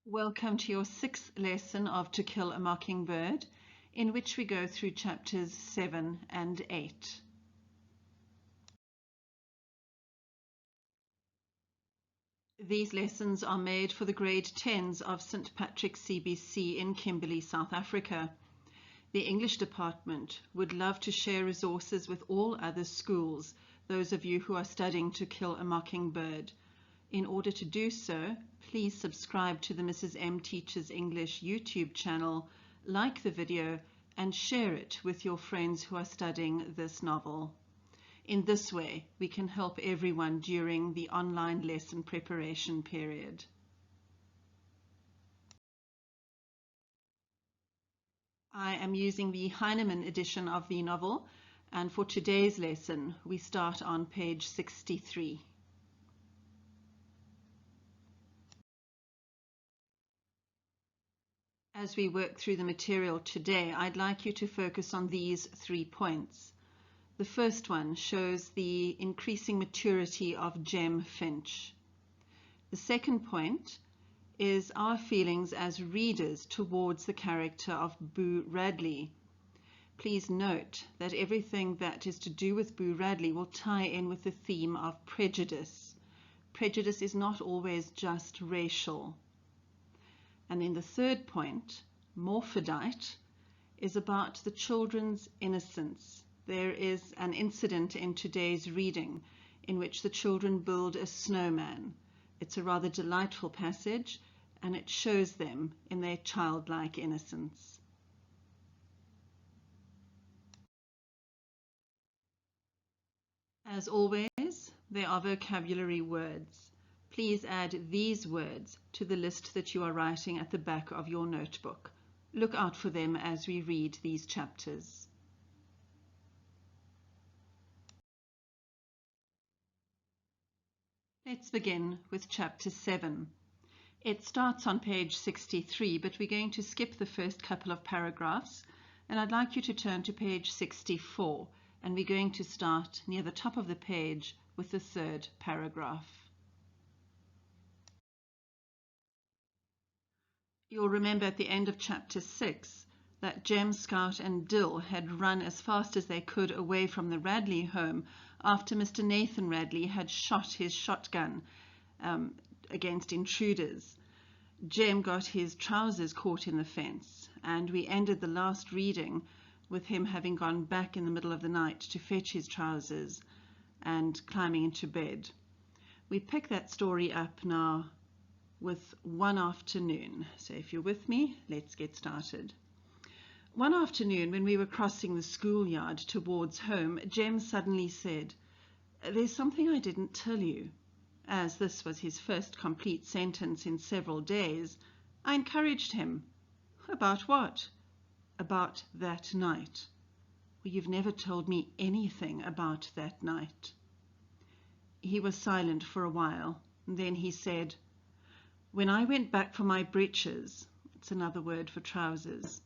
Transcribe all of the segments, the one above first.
Welcome to your sixth lesson of To Kill a Mockingbird, in which we go through chapters 7 and 8. These lessons are made for the grade 10s of St. Patrick's CBC in Kimberley, South Africa. The English department would love to share resources with all other schools, those of you who are studying To Kill a Mockingbird. In order to do so, please subscribe to the Mrs. M Teaches English YouTube channel, like the video, and share it with your friends who are studying this novel. In this way, we can help everyone during the online lesson preparation period. I am using the Heinemann edition of the novel, and for today's lesson, we start on page 63. As we work through the material today, I'd like you to focus on these 3 points. The first one shows the increasing maturity of Jem Finch. The second point is our feelings as readers towards the character of Boo Radley. Please note that everything that is to do with Boo Radley will tie in with the theme of prejudice. Prejudice is not always just racial. And then the third point, Morphodite, is about the children's innocence. There is an incident in today's reading in which the children build a snowman. It's a rather delightful passage, and it shows them in their childlike innocence. As always, there are vocabulary words. Please add these words to the list that you are writing at the back of your notebook. Look out for them as we read these chapters. Let's begin with chapter 7. It starts on page 63, but we're going to skip the first couple of paragraphs, and I'd like you to turn to page 64, and we're going to start near the top of the page with the third paragraph. You'll remember at the end of chapter 6 that Jem, Scout and Dill had run as fast as they could away from the Radley home after Mr. Nathan Radley had shot his shotgun against intruders. Jem got his trousers caught in the fence, and we ended the last reading with him having gone back in the middle of the night to fetch his trousers and climbing into bed. We pick that story up now with one afternoon. So if you're with me, let's get started. One afternoon, when we were crossing the schoolyard towards home, Jem suddenly said, "There's something I didn't tell you." As this was his first complete sentence in several days, I encouraged him. "About what?" "About that night." "Well, you've never told me anything about that night." He was silent for a while. Then he said, "When I went back for my breeches," it's another word for trousers,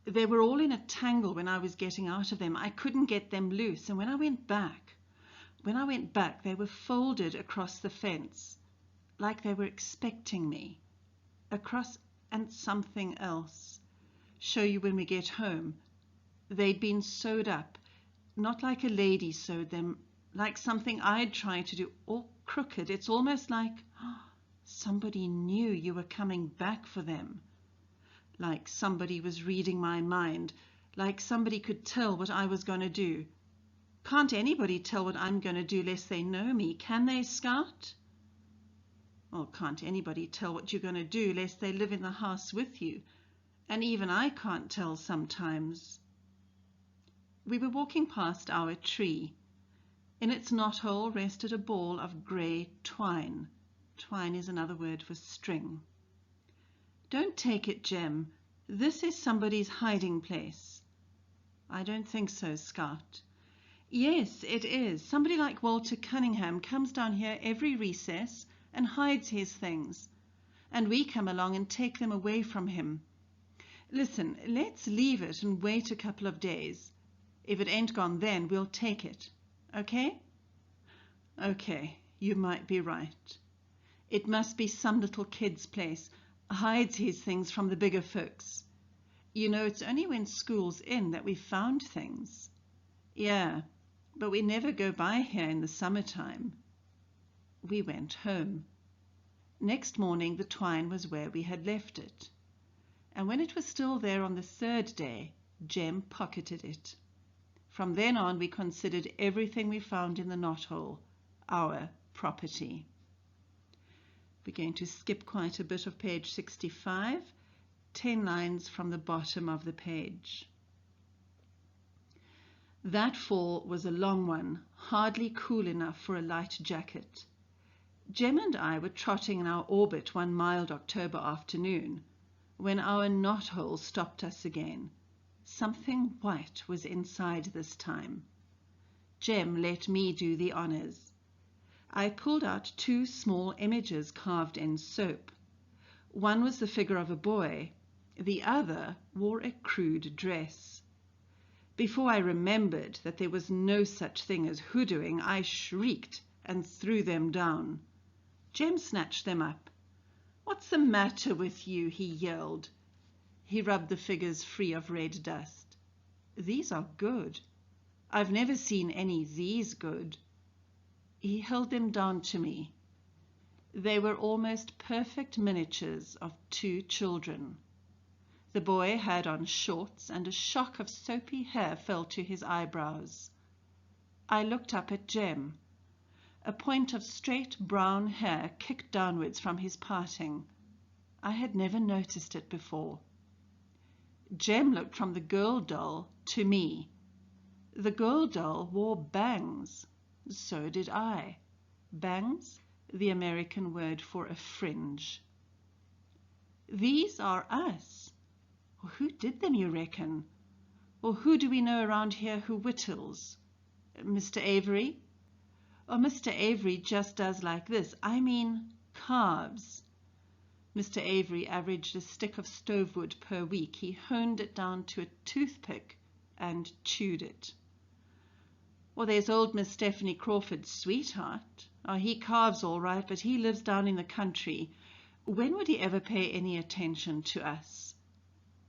"they were all in a tangle when I was getting out of them. I couldn't get them loose, and when I went back, they were folded across the fence, like they were expecting me. Across and something else. Show you when we get home. They'd been sewed up, not like a lady sewed them, like something I'd tried to do, all crooked. It's almost like somebody knew you were coming back for them. Like somebody was reading my mind, like somebody could tell what I was going to do. Can't anybody tell what I'm going to do lest they know me, can they, Scout?" "Well, can't anybody tell what you're going to do lest they live in the house with you, and even I can't tell sometimes." We were walking past our tree. In its knothole rested a ball of grey twine. Twine is another word for string. "Don't take it, Jem. This is somebody's hiding place." "I don't think so, Scout." "Yes, it is. Somebody like Walter Cunningham comes down here every recess and hides his things, and we come along and take them away from him. Listen, let's leave it and wait a couple of days. If it ain't gone then, we'll take it. Okay?" "Okay, you might be right. It must be some little kid's place. hides his things from the bigger folks. You know, it's only when school's in that we found things. Yeah, but we never go by here in the summertime. We went home. Next morning the twine was where we had left it, and when it was still there on the third day, Jem pocketed it. From then on we considered everything we found in the knothole our property. We're going to skip quite a bit of page 65, 10 lines from the bottom of the page. That fall was a long one, hardly cool enough for a light jacket. Jem and I were trotting in our orbit one mild October afternoon when our knothole stopped us again. Something white was inside this time. Jem let me do the honors. I pulled out 2 small images carved in soap. One was the figure of a boy. The other wore a crude dress. Before I remembered that there was no such thing as hoodooing, I shrieked and threw them down. Jem snatched them up. "What's the matter with you?" he yelled. He rubbed the figures free of red dust. "These are good. I've never seen any these good." He held them down to me. They were almost perfect miniatures of 2 children. The boy had on shorts, and a shock of soapy hair fell to his eyebrows. I looked up at Jem. A point of straight brown hair kicked downwards from his parting. I had never noticed it before. Jem looked from the girl doll to me. The girl doll wore bangs. So did I. Bangs, the American word for a fringe. "These are us." Well, who did them, you reckon? Or who do we know around here who whittles? Mr. Avery? Or Mr. Avery just does like this. I mean, carves. Mr. Avery averaged a stick of stove wood per week. He honed it down to a toothpick and chewed it. Well, there's old Miss Stephanie Crawford's sweetheart. Oh, he carves all right, but he lives down in the country. When would he ever pay any attention to us?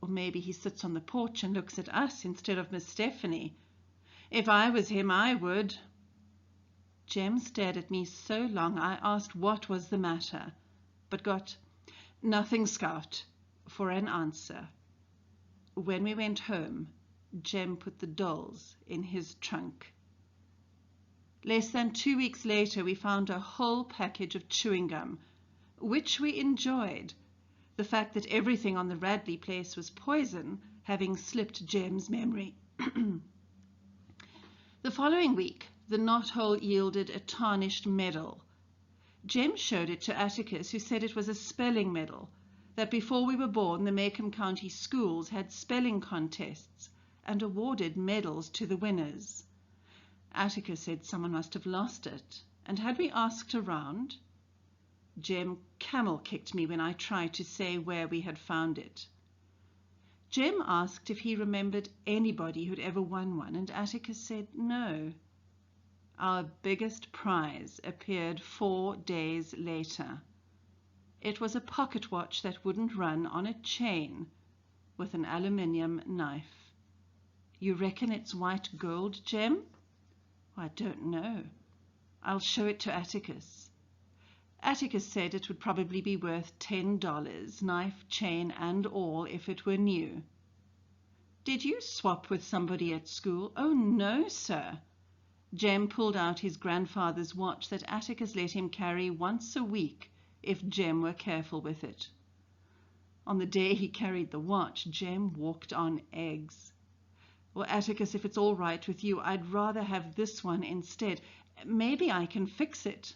Or maybe he sits on the porch and looks at us instead of Miss Stephanie. If I was him, I would. Jem stared at me so long I asked what was the matter, but got "Nothing, Scout," for an answer. When we went home, Jem put the dolls in his trunk. Less than 2 weeks later, we found a whole package of chewing gum, which we enjoyed, the fact that everything on the Radley place was poison having slipped Jem's memory. The following week, the knothole yielded a tarnished medal. Jem showed it to Atticus, who said it was a spelling medal, that before we were born, the Macomb County schools had spelling contests and awarded medals to the winners. Atticus said someone must have lost it, and had we asked around? Jem camel-kicked me when I tried to say where we had found it. Jem asked if he remembered anybody who'd ever won one, and Atticus said no. Our biggest prize appeared 4 days later. It was a pocket watch that wouldn't run on a chain with an aluminium knife. You reckon it's white gold, Jem? I don't know. I'll show it to Atticus. Atticus said it would probably be worth $10, knife, chain, and all, if it were new. Did you swap with somebody at school? Oh, no, sir. Jem pulled out his grandfather's watch that Atticus let him carry once a week if Jem were careful with it. On the day he carried the watch, Jem walked on eggs. Well, Atticus, if it's all right with you, I'd rather have this one instead. Maybe I can fix it.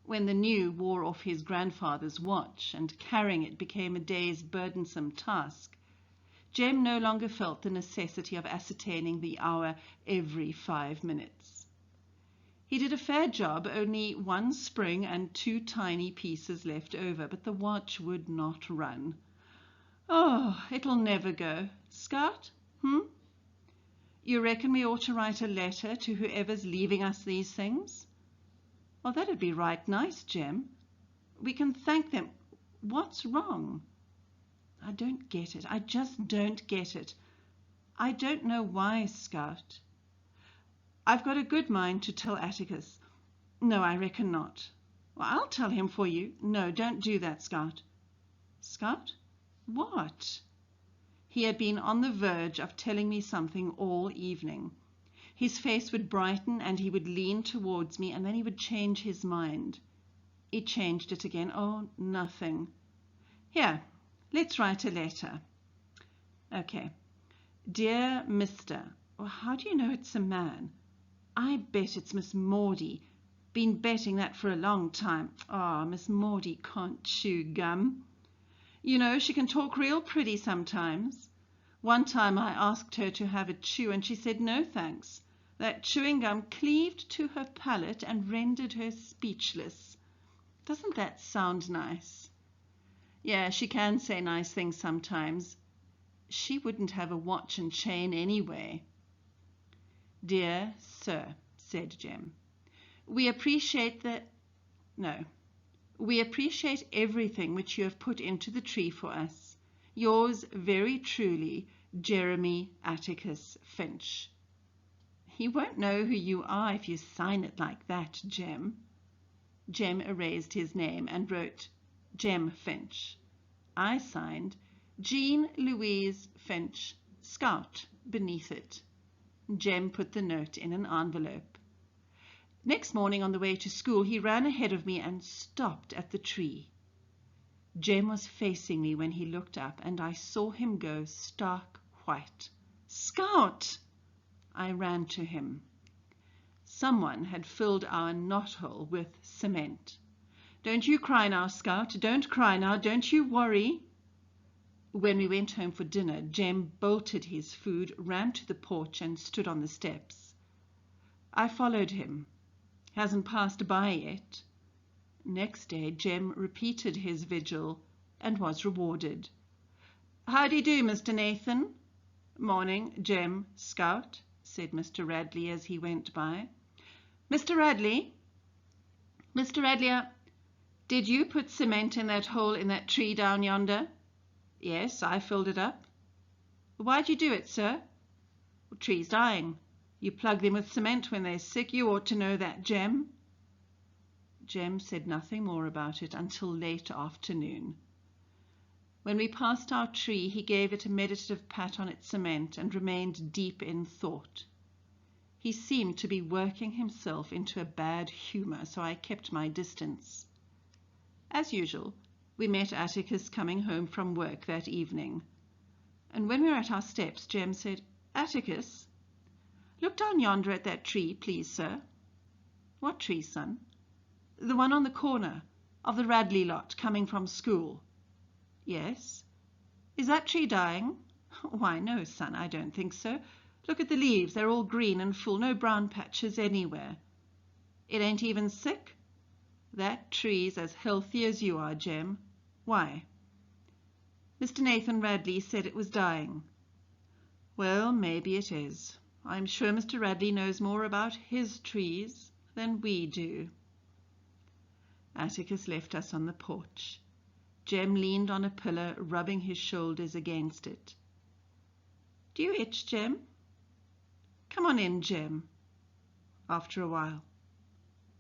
When the new wore off his grandfather's watch and carrying it became a day's burdensome task, Jem no longer felt the necessity of ascertaining the hour every 5 minutes. He did a fair job, only 1 spring and 2 tiny pieces left over, but the watch would not run. Oh, it'll never go. Scout? You reckon we ought to write a letter to whoever's leaving us these things? Well, that'd be right nice, Jem. We can thank them. What's wrong? I don't get it. I just don't get it. I don't know why, Scout. I've got a good mind to tell Atticus. No, I reckon not. Well, I'll tell him for you. No, don't do that, Scout. Scout? What? He had been on the verge of telling me something all evening. His face would brighten and he would lean towards me, and then he would change his mind. He changed it again. Oh, nothing. Here, let's write a letter. Okay. Dear Mr. Well, how do you know it's a man? I bet it's Miss Maudie. Been betting that for a long time. Ah, Miss Maudie can't chew gum. You know, she can talk real pretty sometimes. One time I asked her to have a chew and she said no thanks. That chewing gum cleaved to her palate and rendered her speechless. Doesn't that sound nice? Yeah, she can say nice things sometimes. She wouldn't have a watch and chain anyway. Dear Sir, said Jem, we appreciate everything which you have put into the tree for us. Yours very truly, Jeremy Atticus Finch. He won't know who you are if you sign it like that, Jem. Jem erased his name and wrote Jem Finch. I signed Jean Louise Finch, Scout, beneath it. Jem put the note in an envelope. Next morning on the way to school, he ran ahead of me and stopped at the tree. Jem was facing me when he looked up, and I saw him go stark white. Scout! I ran to him. Someone had filled our knothole with cement. Don't you cry now, Scout. Don't cry now. Don't you worry. When we went home for dinner, Jem bolted his food, ran to the porch and stood on the steps. I followed him. Hasn't passed by yet. Next day, Jem repeated his vigil and was rewarded. How do you do, Mr. Nathan? Morning, Jem, Scout, said Mr. Radley as he went by. Mr. Radley, did you put cement in that hole in that tree down yonder? Yes, I filled it up. Why'd you do it, sir? The tree's dying. You plug them with cement when they're sick. You ought to know that, Jem. Jem said nothing more about it until late afternoon. When we passed our tree, he gave it a meditative pat on its cement and remained deep in thought. He seemed to be working himself into a bad humor, so I kept my distance. As usual, we met Atticus coming home from work that evening. And when we were at our steps, Jem said, Atticus, look down yonder at that tree, please, sir. What tree, son? The one on the corner of the Radley lot coming from school. Yes. Is that tree dying? Why, no, son, I don't think so. Look at the leaves. They're all green and full. No brown patches anywhere. It ain't even sick? That tree's as healthy as you are, Jem. Why? Mr. Nathan Radley said it was dying. Well, maybe it is. I'm sure Mr. Radley knows more about his trees than we do. Atticus left us on the porch. Jem leaned on a pillar, rubbing his shoulders against it. Do you itch, Jem? Come on in, Jem. After a while.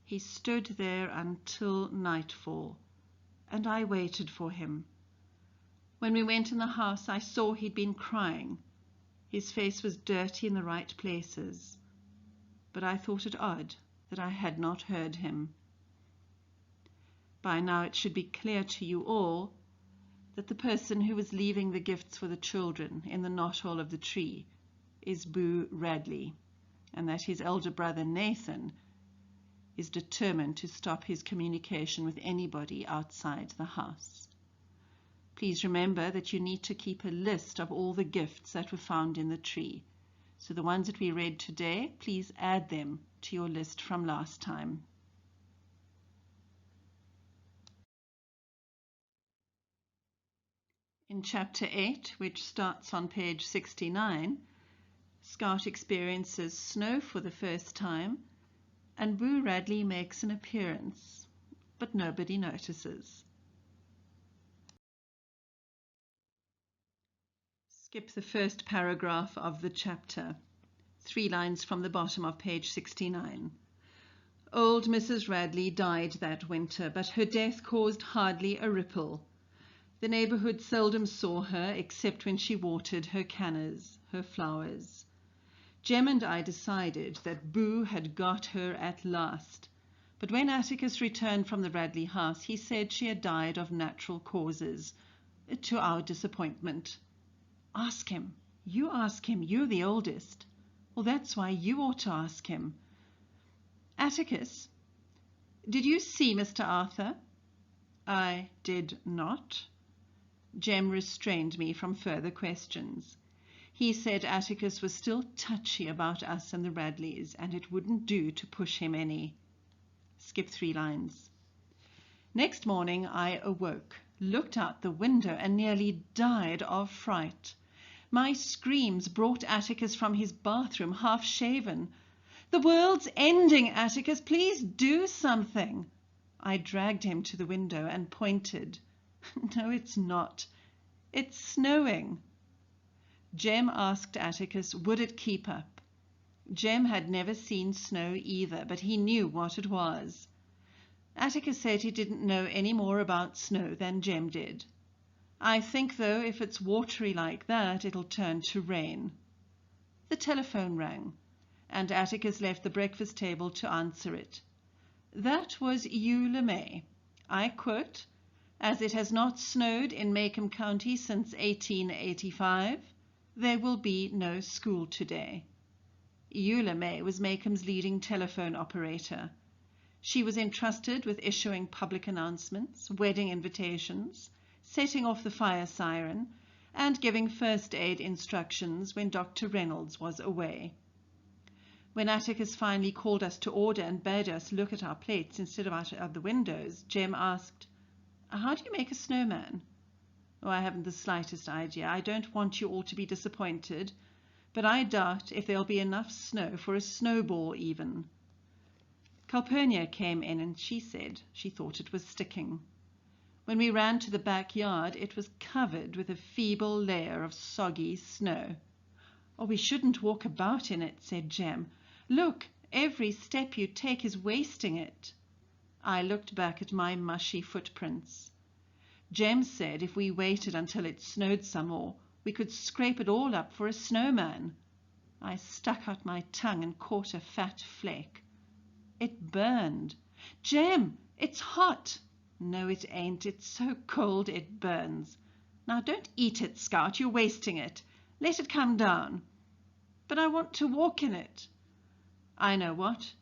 He stood there until nightfall, and I waited for him. When we went in the house, I saw he'd been crying. His face was dirty in the right places, but I thought it odd that I had not heard him. By now it should be clear to you all that the person who was leaving the gifts for the children in the knothole of the tree is Boo Radley, and that his elder brother Nathan is determined to stop his communication with anybody outside the house. Please remember that you need to keep a list of all the gifts that were found in the tree. So the ones that we read today, please add them to your list from last time. In Chapter 8, which starts on page 69, Scout experiences snow for the first time, and Boo Radley makes an appearance, but nobody notices. Skip the first paragraph of the chapter. 3 lines from the bottom of page 69. Old Mrs. Radley died that winter, but her death caused hardly a ripple. The neighborhood seldom saw her except when she watered her cannas, her flowers. Jem and I decided that Boo had got her at last, but when Atticus returned from the Radley house, he said she had died of natural causes, to our disappointment. Ask him. You ask him. You're the oldest. Well, that's why you ought to ask him. Atticus, did you see Mr. Arthur? I did not. Jem restrained me from further questions. He said Atticus was still touchy about us and the Radleys, and it wouldn't do to push him any. Skip 3 lines. Next morning I awoke, looked out the window, and nearly died of fright. My screams brought Atticus from his bathroom, half-shaven. "The world's ending, Atticus! Please do something!" I dragged him to the window and pointed. "No, it's not. It's snowing." Jem asked Atticus, would it keep up? Jem had never seen snow either, but he knew what it was. Atticus said he didn't know any more about snow than Jem did. "I think, though, if it's watery like that, it'll turn to rain." The telephone rang, and Atticus left the breakfast table to answer it. That was Eula May. I quote, "As it has not snowed in Macomb County since 1885, there will be no school today." Eula May was Macomb's leading telephone operator. She was entrusted with issuing public announcements, wedding invitations, setting off the fire siren, and giving first aid instructions when Dr. Reynolds was away. When Atticus finally called us to order and bade us look at our plates instead of out of the windows, Jem asked, "How do you make a snowman?" "Oh, I haven't the slightest idea. I don't want you all to be disappointed, but I doubt if there'll be enough snow for a snowball even." Calpurnia came in and she said she thought it was sticking. When we ran to the backyard, it was covered with a feeble layer of soggy snow. "Oh, we shouldn't walk about in it," said Jem. "Look, every step you take is wasting it." I looked back at my mushy footprints. Jem said if we waited until it snowed some more, we could scrape it all up for a snowman. I stuck out my tongue and caught a fat flake. It burned. "Jem, it's hot." "No, it ain't. It's so cold it burns." "Now don't eat it, Scout. You're wasting it. Let it come down." "But I want to walk in it." "I know what.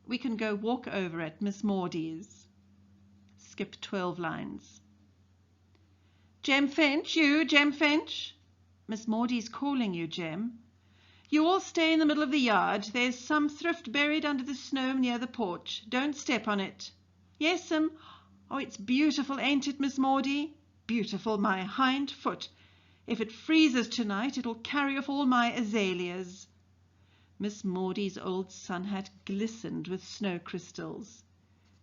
We can go walk over at Miss Maudie's." Skip 12 lines. "Jem Finch, you, Jem Finch." "Miss Maudie's calling you, Jem." "You all stay in the middle of the yard. There's some thrift buried under the snow near the porch. Don't step on it." "Yes'm." "Oh, it's beautiful, ain't it, Miss Maudie?" "Beautiful, my hind foot. If it freezes tonight, it'll carry off all my azaleas." Miss Maudie's old sun hat glistened with snow crystals.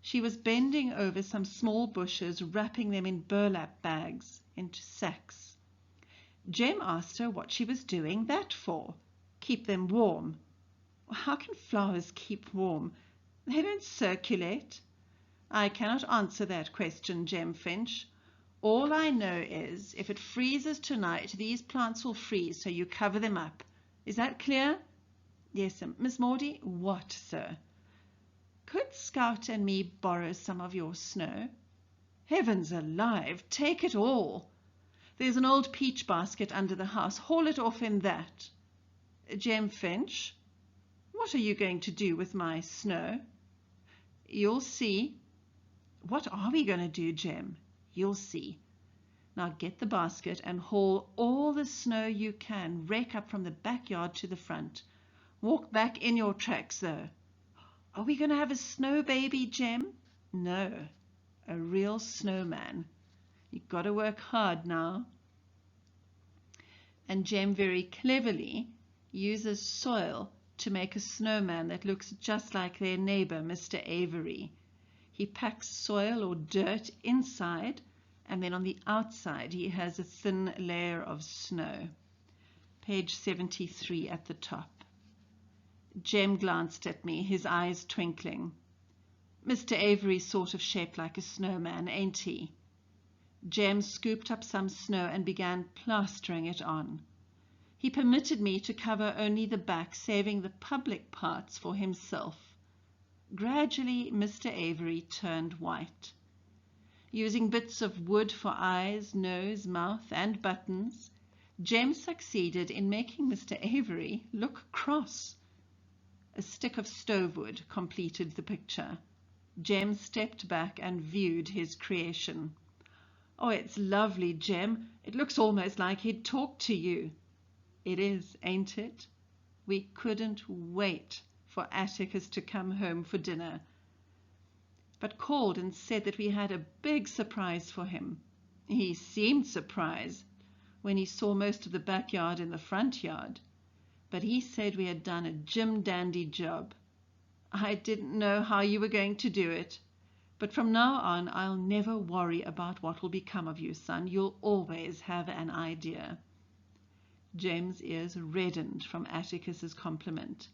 She was bending over some small bushes, wrapping them in burlap bags, into sacks. Jem asked her what she was doing that for. "Keep them warm." "How can flowers keep warm? They don't circulate." "I cannot answer that question, Jem Finch. All I know is, if it freezes tonight, these plants will freeze, so you cover them up. Is that clear?" "Yes, Miss Maudie." "What, sir?" "Could Scout and me borrow some of your snow?" "Heavens alive, take it all. There's an old peach basket under the house. Haul it off in that." "Jem Finch, what are you going to do with my snow?" "You'll see." "What are we going to do, Jem?" "You'll see. Now get the basket and haul all the snow you can rake up from the backyard to the front. Walk back in your tracks, though." "Are we going to have a snow baby, Jem?" "No, a real snowman. You've got to work hard now." And Jem very cleverly uses soil to make a snowman that looks just like their neighbor, Mr. Avery. He packs soil or dirt inside, and then on the outside he has a thin layer of snow. Page 73 at the top. Jem glanced at me, his eyes twinkling. Mr. Avery's sort of shaped like a snowman, ain't he? Jem scooped up some snow and began plastering it on. He permitted me to cover only the back, saving the public parts for himself. Gradually, Mr. Avery turned white. Using bits of wood for eyes, nose, mouth, and buttons, Jem succeeded in making Mr. Avery look cross. A stick of stove wood completed the picture. Jem stepped back and viewed his creation. "Oh, it's lovely, Jem. It looks almost like he'd talk to you." "It is, ain't it?" We couldn't wait for Atticus to come home for dinner, but called and said that we had a big surprise for him. He seemed surprised when he saw most of the backyard and the front yard, but he said we had done a Jim dandy job. "I didn't know how you were going to do it, but from now on I'll never worry about what will become of you, son. You'll always have an idea." Jem's ears reddened from Atticus's compliment,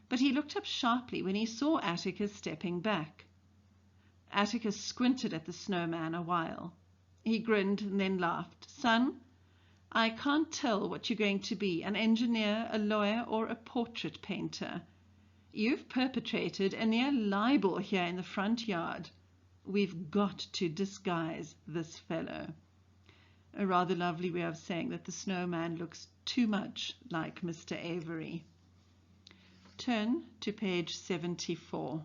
but he looked up sharply when he saw Atticus stepping back. Atticus squinted at the snowman a while. He grinned and then laughed. "Son, I can't tell what you're going to be, an engineer, a lawyer, or a portrait painter. You've perpetrated a near libel here in the front yard. We've got to disguise this fellow." A rather lovely way of saying that the snowman looks too much like Mr. Avery. Turn to page 74,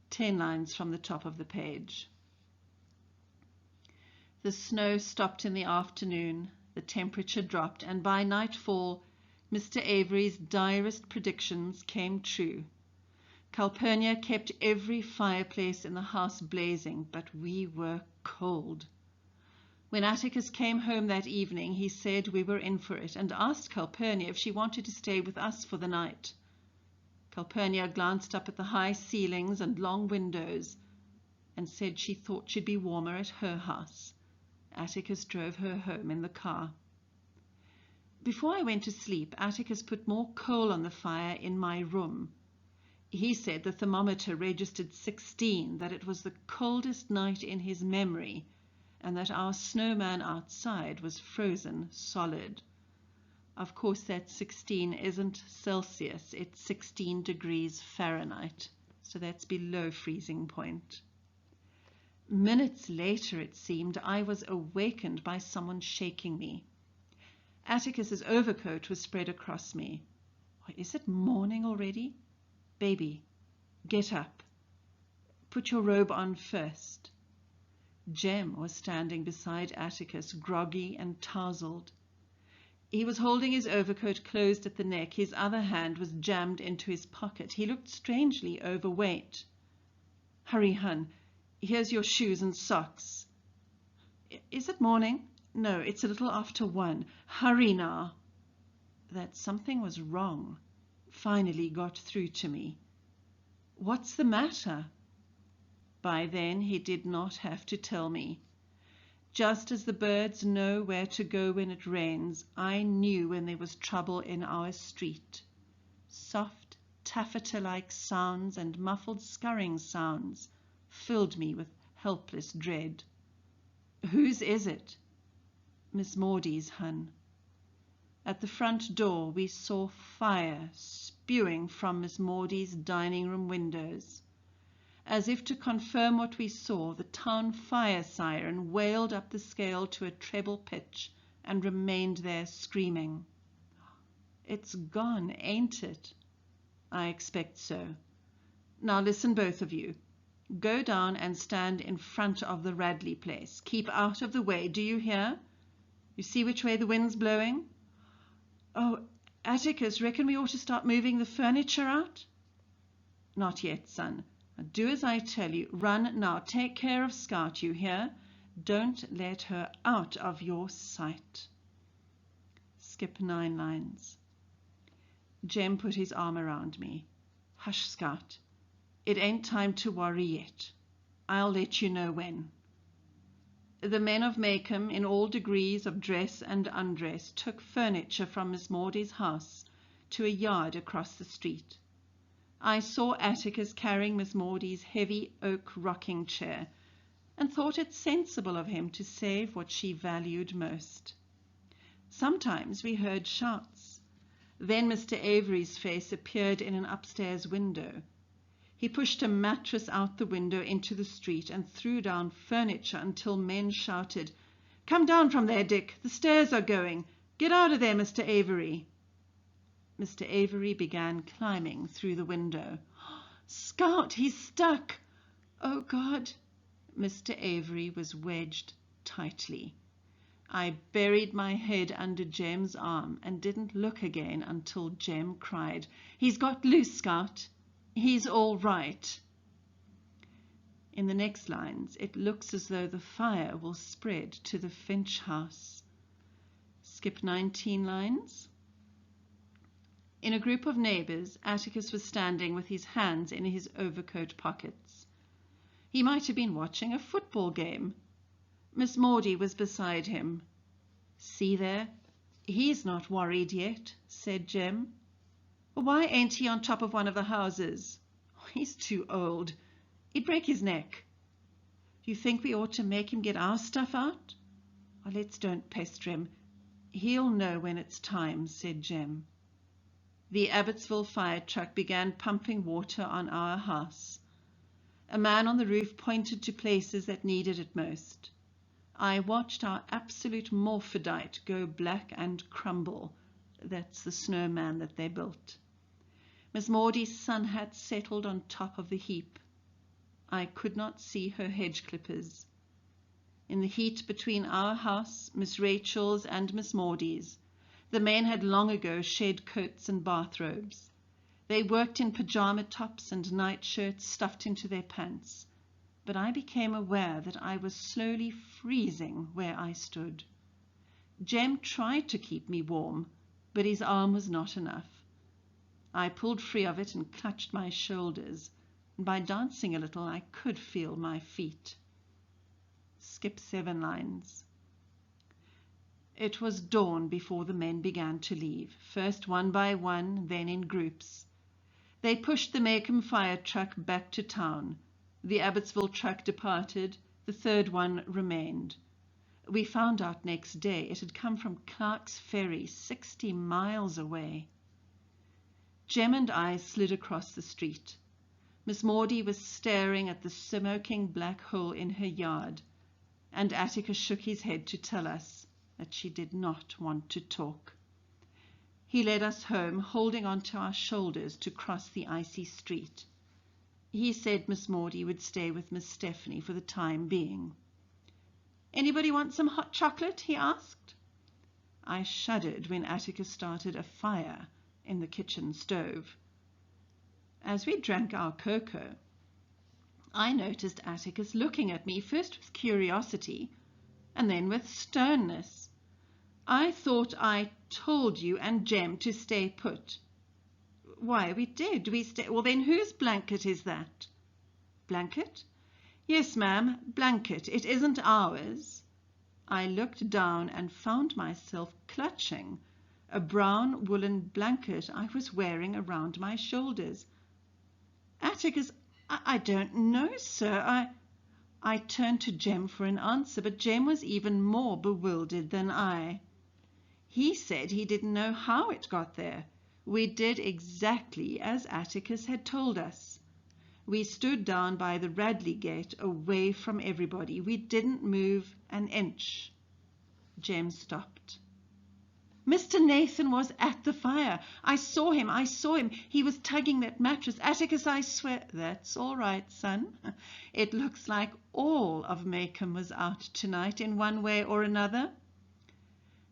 10 lines from the top of the page. The snow stopped in the afternoon, the temperature dropped, and by nightfall Mr. Avery's direst predictions came true. Calpurnia kept every fireplace in the house blazing, but we were cold. When Atticus came home that evening, he said we were in for it and asked Calpurnia if she wanted to stay with us for the night. Calpurnia glanced up at the high ceilings and long windows and said she thought she'd be warmer at her house. Atticus drove her home in the car. Before I went to sleep, Atticus put more coal on the fire in my room. He said the thermometer registered 16, that it was the coldest night in his memory, and that our snowman outside was frozen solid. Of course, that 16 isn't Celsius, it's 16 degrees Fahrenheit, so that's below freezing point. Minutes later, it seemed, I was awakened by someone shaking me. Atticus's overcoat was spread across me. "Is it morning already? Baby, get up. Put your robe on first." Jem was standing beside Atticus, groggy and tousled. He was holding his overcoat closed at the neck. His other hand was jammed into his pocket. He looked strangely overweight. "Hurry, hun. Here's your shoes and socks." "Is it morning?" "No, it's a little after 1. Hurry now." That something was wrong finally got through to me. "What's the matter?" By then he did not have to tell me. Just as the birds know where to go when it rains, I knew when there was trouble in our street. Soft, taffeta-like sounds and muffled scurrying sounds filled me with helpless dread. "Whose is it?" "Miss Maudie's, hun." At the front door we saw fire spewing from Miss Maudie's dining room windows. As if to confirm what we saw, the town fire siren wailed up the scale to a treble pitch and remained there screaming. "It's gone, ain't it?" "I expect so. Now listen, both of you. Go down and stand in front of the Radley place. Keep out of the way, do you hear? You see which way the wind's blowing?" "Oh, Atticus, reckon we ought to start moving the furniture out?" "Not yet, son. Do as I tell you. Run now. Take care of Scout, you hear? Don't let her out of your sight." Skip 9 lines. Jem put his arm around me. "Hush, Scout. It ain't time to worry yet. I'll let you know when." The men of Maycomb, in all degrees of dress and undress, took furniture from Miss Maudie's house to a yard across the street. I saw Atticus carrying Miss Maudie's heavy oak rocking chair, and thought it sensible of him to save what she valued most. Sometimes we heard shouts. Then Mr. Avery's face appeared in an upstairs window. He pushed a mattress out the window into the street and threw down furniture until men shouted, "Come down from there, Dick! The stairs are going! Get out of there, Mr. Avery!" Mr. Avery began climbing through the window. "Scout, he's stuck! Oh, God!" Mr. Avery was wedged tightly. I buried my head under Jem's arm and didn't look again until Jem cried, "He's got loose, Scout. He's all right." In the next lines, it looks as though the fire will spread to the Finch house. Skip 19 lines. In a group of neighbours, Atticus was standing with his hands in his overcoat pockets. He might have been watching a football game. Miss Maudie was beside him. "See there? He's not worried yet," said Jem. "Why ain't he on top of one of the houses?" "He's too old. He'd break his neck." "Do you think we ought to make him get our stuff out?" "Let's don't pester him. He'll know when it's time," said Jem. The Abbotsville fire truck began pumping water on our house. A man on the roof pointed to places that needed it most. I watched our absolute morphidite go black and crumble. That's the Snowman that they built. Miss Maudie's sun hat settled on top of the heap. I could not see her hedge clippers. In the heat between our house, Miss Rachel's and Miss Maudie's, the men had long ago shed coats and bathrobes. They worked in pajama tops and nightshirts stuffed into their pants. But I became aware that I was slowly freezing where I stood. Jem tried to keep me warm, but his arm was not enough. I pulled free of it and clutched my shoulders, and by dancing a little I could feel my feet. Skip 7 lines. It was dawn before the men began to leave, first one by one, then in groups. They pushed the Maycomb fire truck back to town. The Abbotsville truck departed. The third one remained. We found out next day it had come from Clark's Ferry, 60 miles away. Jem and I slid across the street. Miss Maudie was staring at the smoking black hole in her yard, and Atticus shook his head to tell us that she did not want to talk. He led us home, holding on to our shoulders to cross the icy street. He said Miss Maudie would stay with Miss Stephanie for the time being. "Anybody want some hot chocolate?" he asked. I shuddered when Atticus started a fire in the kitchen stove. As we drank our cocoa, I noticed Atticus looking at me, first with curiosity and then with sternness. "I thought I told you and Jem to stay put." "Why, we did. Well, then whose blanket is that?" "Blanket?" "Yes, ma'am, blanket. It isn't ours." I looked down and found myself clutching a brown woolen blanket I was wearing around my shoulders. "Atticus, I don't know, sir. I turned to Jem for an answer, but Jem was even more bewildered than I. He said he didn't know how it got there. We did exactly as Atticus had told us. We stood down by the Radley gate, away from everybody. We didn't move an inch. Jem stopped. "Mr. Nathan was at the fire. I saw him. He was tugging that mattress. Atticus, I swear—" "That's all right, son. It looks like all of Maycomb was out tonight in one way or another.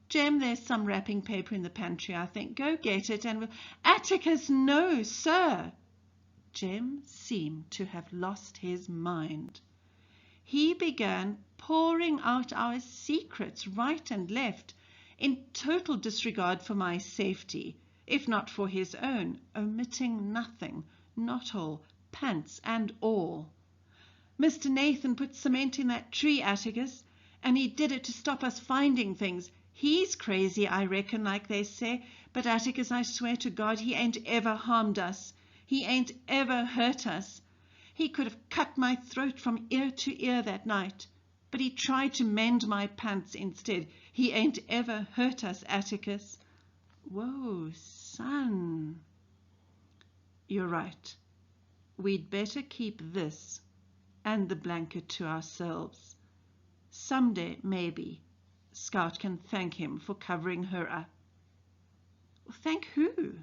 Jem, there's some wrapping paper in the pantry, I think. Go get it and we'll—" "Atticus, no, sir." Jem seemed to have lost his mind. He began pouring out our secrets right and left, in total disregard for my safety, if not for his own, omitting nothing, knothole, pants and all. "Mr. Nathan put cement in that tree, Atticus, And he did it to stop us finding things. He's crazy, I reckon, like they say. But Atticus, I swear to God, he ain't ever harmed us. He ain't ever hurt us. He could have cut my throat from ear to ear that night. But he tried to mend my pants instead. He ain't ever hurt us, Atticus. Whoa, son. You're right. We'd better keep this and the blanket to ourselves. Someday, maybe, Scout can thank him for covering her up. Thank who?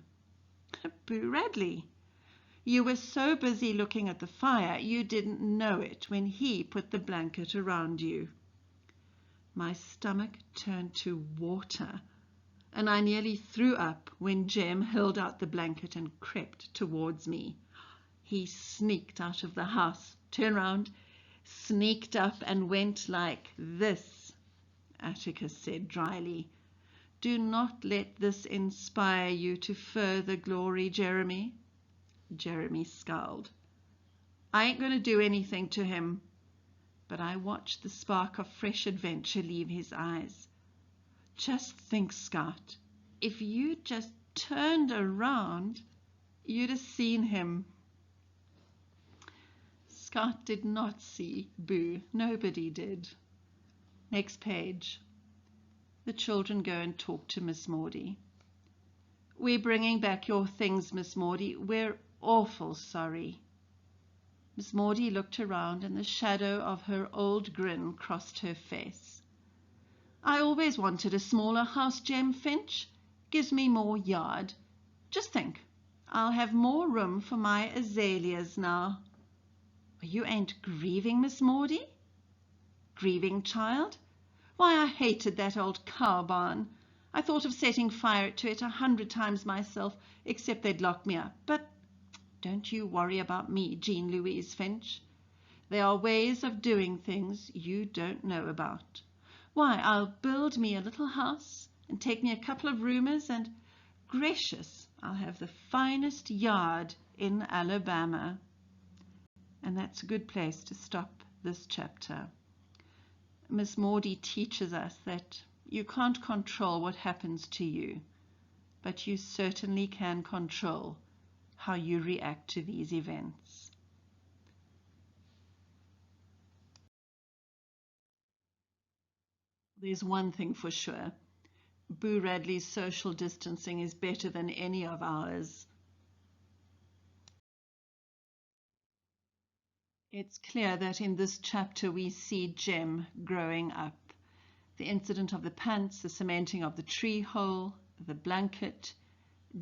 Boo Radley. You were so busy looking at the fire, you didn't know it when he put the blanket around you. My stomach turned to water, and I nearly threw up when Jem held out the blanket and crept towards me. He sneaked out of the house, turned round, sneaked up and went like this, Atticus said dryly. Do not let this inspire you to further glory, Jeremy. Jeremy scowled. I ain't going to do anything to him. But I watched the spark of fresh adventure leave his eyes. Just think, Scout, if you just turned around, you'd have seen him. Scout did not see Boo. Nobody did. Next page. The children go and talk to Miss Maudie. We're bringing back your things, Miss Maudie. We're awful sorry. Miss Maudie looked around and the shadow of her old grin crossed her face. I always wanted a smaller house, Jem Finch. Gives me more yard. Just think, I'll have more room for my azaleas now. You ain't grieving, Miss Maudie? Grieving, child? Why, I hated that old cow barn. I thought of setting fire to it 100 times myself, except they'd lock me up. But don't you worry about me, Jean Louise Finch. There are ways of doing things you don't know about. Why, I'll build me a little house and take me a couple of roomers and, gracious, I'll have the finest yard in Alabama. And that's a good place to stop this chapter. Miss Maudie teaches us that you can't control what happens to you, but you certainly can control how you react to these events. There's one thing for sure. Boo Radley's social distancing is better than any of ours. It's clear that in this chapter we see Jem growing up. The incident of the pants, the cementing of the tree hole, the blanket.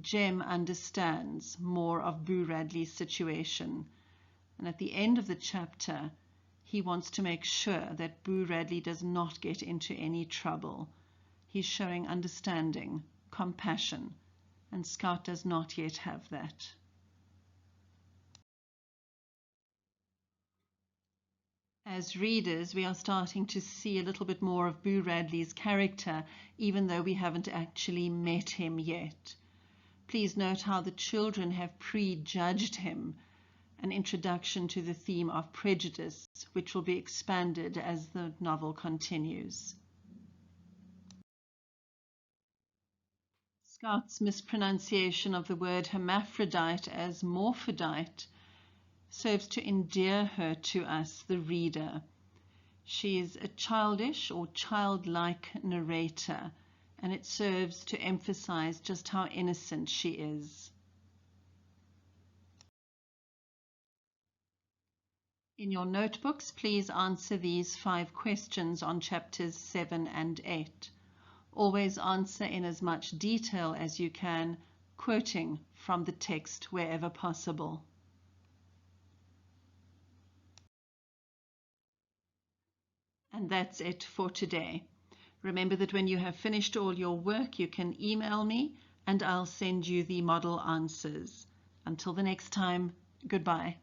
Jem understands more of Boo Radley's situation. And at the end of the chapter, he wants to make sure that Boo Radley does not get into any trouble. He's showing understanding, compassion, and Scout does not yet have that. As readers, we are starting to see a little bit more of Boo Radley's character, even though we haven't actually met him yet. Please note how the children have prejudged him, an introduction to the theme of prejudice, which will be expanded as the novel continues. Scout's mispronunciation of the word hermaphrodite as morphodite serves to endear her to us, the reader. She is a childish or childlike narrator, and it serves to emphasize just how innocent she is. In your notebooks, please answer these 5 questions on chapters 7 and 8. Always answer in as much detail as you can, quoting from the text wherever possible. And that's it for today. Remember that when you have finished all your work, you can email me and I'll send you the model answers. Until the next time, goodbye.